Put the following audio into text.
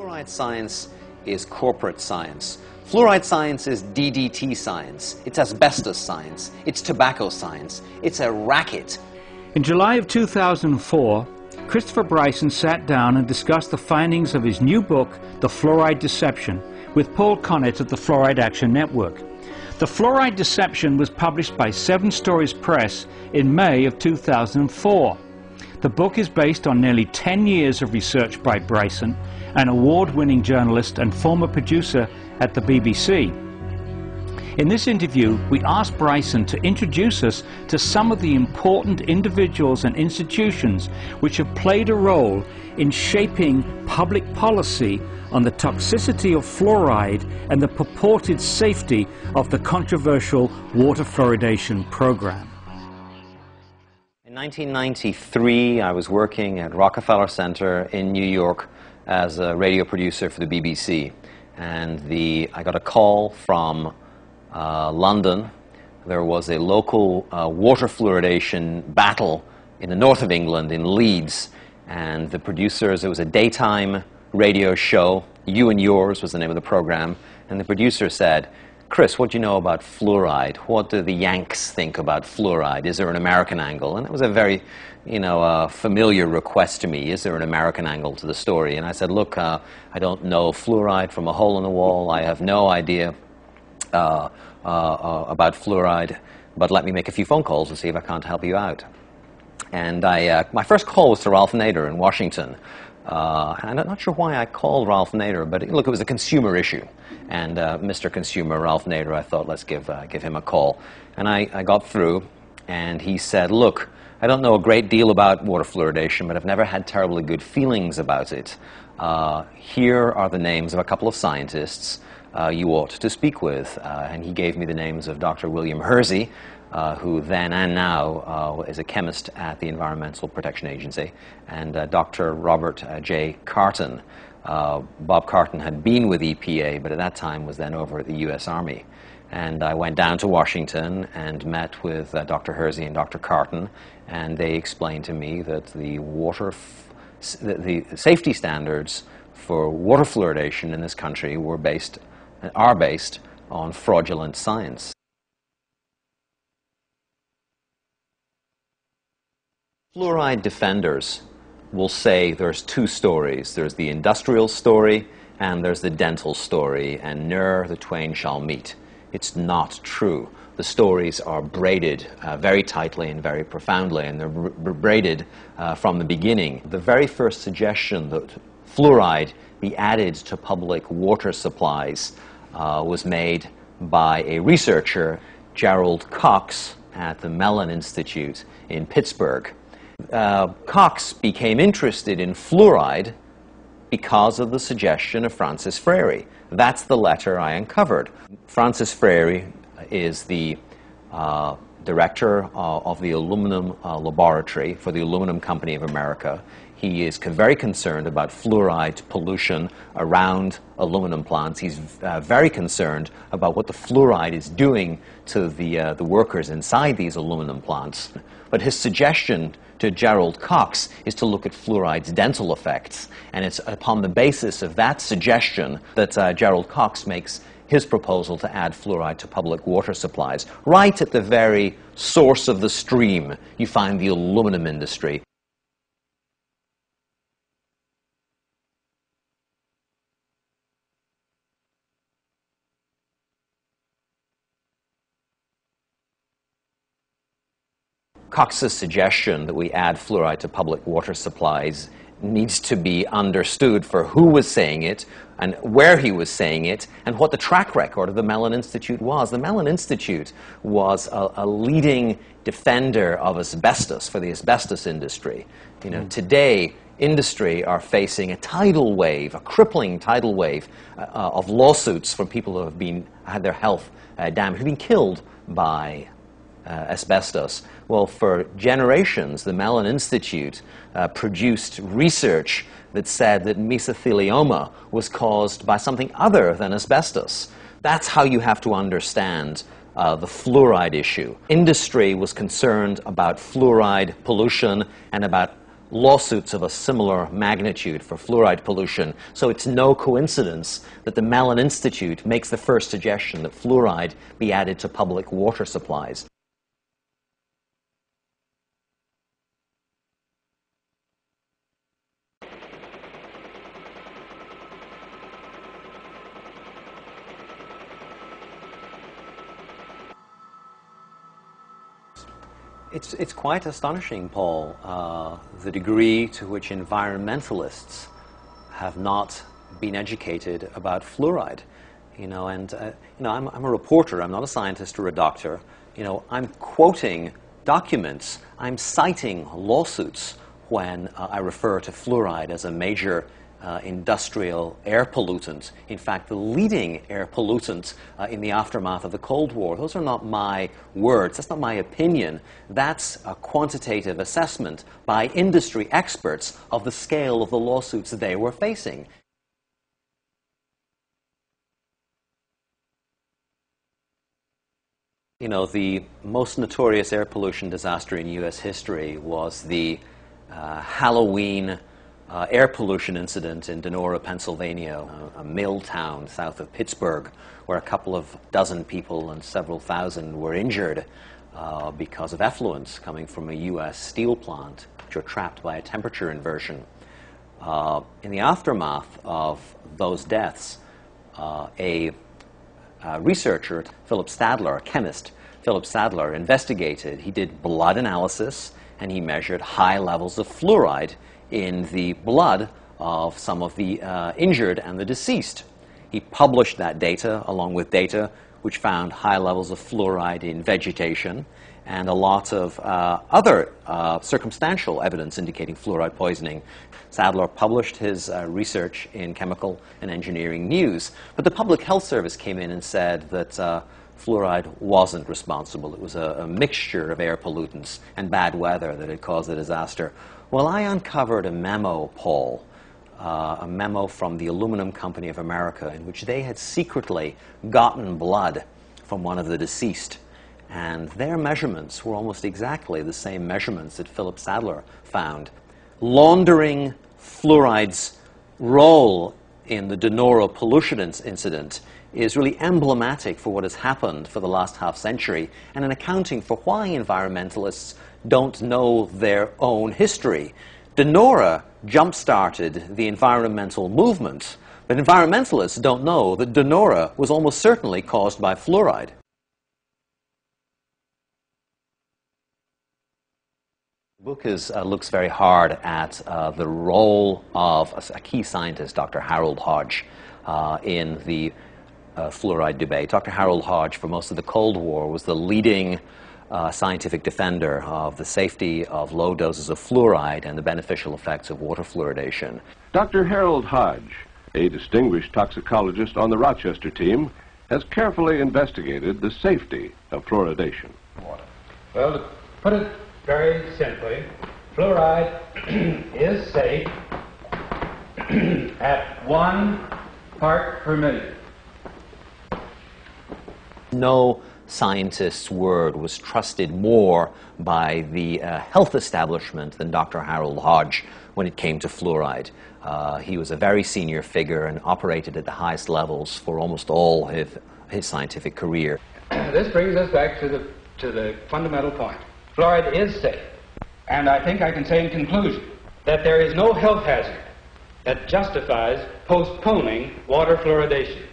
Fluoride science is corporate science. Fluoride science is DDT science. It's asbestos science. It's tobacco science. It's a racket. In July of 2004, Christopher Bryson sat down and discussed the findings of his new book, The Fluoride Deception, with Paul Connett of the Fluoride Action Network. The Fluoride Deception was published by 7 Stories Press in May of 2004. The book is based on nearly 10 years of research by Bryson, an award-winning journalist and former producer at the BBC. In this interview, we asked Bryson to introduce us to some of the important individuals and institutions which have played a role in shaping public policy on the toxicity of fluoride and the purported safety of the controversial water fluoridation program. In 1993, I was working at Rockefeller Center in New York as a radio producer for the BBC. And I got a call from London. There was a local water fluoridation battle in the north of England, in Leeds. And the producers, it was a daytime radio show. You and Yours was the name of the program. And the producer said, "Chris, what do you know about fluoride? What do the Yanks think about fluoride? Is there an American angle?" And it was a very, familiar request to me. Is there an American angle to the story? And I said, "Look, I don't know fluoride from a hole in the wall. I have no idea about fluoride, but let me make a few phone calls and see if I can't help you out." And my first call was to Ralph Nader in Washington. And I'm not sure why I called Ralph Nader, but look, it was a consumer issue. And Mr. Consumer, Ralph Nader, I thought, let's give him a call. And I got through, and he said, "Look, I don't know a great deal about water fluoridation, but I've never had terribly good feelings about it. Here are the names of a couple of scientists you ought to speak with." And he gave me the names of Dr. William Hersey, who then and now is a chemist at the Environmental Protection Agency, and Dr. Robert J. Carton. Bob Carton had been with EPA, but at that time was then over at the U.S. Army. And I went down to Washington and met with Dr. Hersey and Dr. Carton, and they explained to me that the safety standards for water fluoridation in this country are based on fraudulent science. Fluoride defenders will say there's 2 stories. There's the industrial story and there's the dental story, and ne'er the twain shall meet. It's not true. The stories are braided very tightly and very profoundly, and they're braided from the beginning. The very first suggestion that fluoride be added to public water supplies was made by a researcher, Gerald Cox, at the Mellon Institute in Pittsburgh. Cox became interested in fluoride because of the suggestion of Francis Frary. That's the letter I uncovered. Francis Frary is the director of the aluminum laboratory for the Aluminum Company of America. He is very concerned about fluoride pollution around aluminum plants. He's very concerned about what the fluoride is doing to the workers inside these aluminum plants. But his suggestion to Gerald Cox is to look at fluoride's dental effects. And it's upon the basis of that suggestion that Gerald Cox makes his proposal to add fluoride to public water supplies. Right at the very source of the stream, you find the aluminum industry. Cox's suggestion that we add fluoride to public water supplies needs to be understood for who was saying it and where he was saying it and what the track record of the Mellon Institute was. The Mellon Institute was a leading defender of asbestos for the asbestos industry. Today, industry are facing a tidal wave, a crippling tidal wave of lawsuits from people who have had their health damaged, who've been killed by asbestos. Well, for generations, the Mellon Institute produced research that said that mesothelioma was caused by something other than asbestos. That's how you have to understand the fluoride issue. Industry was concerned about fluoride pollution and about lawsuits of a similar magnitude for fluoride pollution. So it's no coincidence that the Mellon Institute makes the first suggestion that fluoride be added to public water supplies. It's quite astonishing, Paul, the degree to which environmentalists have not been educated about fluoride. I'm a reporter. I'm not a scientist or a doctor. I'm quoting documents. I'm citing lawsuits when I refer to fluoride as a major industrial air pollutant. In fact, the leading air pollutant in the aftermath of the Cold War. Those are not my words. That's not my opinion. That's a quantitative assessment by industry experts of the scale of the lawsuits they were facing. The most notorious air pollution disaster in U.S. history was the Halloween air pollution incident in Donora, Pennsylvania, a mill town south of Pittsburgh, where a couple of dozen people and several thousand were injured because of effluents coming from a U.S. steel plant, which were trapped by a temperature inversion. In the aftermath of those deaths, a researcher, Philip Stadler, a chemist, Philip Stadler, investigated. He did blood analysis, and he measured high levels of fluoride in the blood of some of the injured and the deceased. He published that data along with data which found high levels of fluoride in vegetation and a lot of other circumstantial evidence indicating fluoride poisoning. Sadler published his research in Chemical and Engineering News, but the Public Health Service came in and said that fluoride wasn't responsible. It was a mixture of air pollutants and bad weather that had caused the disaster. Well, I uncovered a memo, Paul, a memo from the Aluminum Company of America in which they had secretly gotten blood from one of the deceased. And their measurements were almost exactly the same measurements that Philip Stadler found. Laundering fluoride's role in the Donora pollution incident is really emblematic for what has happened for the last half century and an accounting for why environmentalists don't know their own history. Donora jump-started the environmental movement, but environmentalists don't know that Donora was almost certainly caused by fluoride. The book looks very hard at the role of a key scientist, Dr. Harold Hodge, in the fluoride debate. Dr. Harold Hodge, for most of the Cold War, was the leading scientific defender of the safety of low doses of fluoride and the beneficial effects of water fluoridation. Dr. Harold Hodge, a distinguished toxicologist on the Rochester team, has carefully investigated the safety of fluoridation. Well, to put it very simply, fluoride is safe at 1 part per million. No scientist's word was trusted more by the health establishment than Dr. Harold Hodge when it came to fluoride. He was a very senior figure and operated at the highest levels for almost all his scientific career. This brings us back to the fundamental point. Fluoride is safe, and I think I can say in conclusion that there is no health hazard that justifies postponing water fluoridation.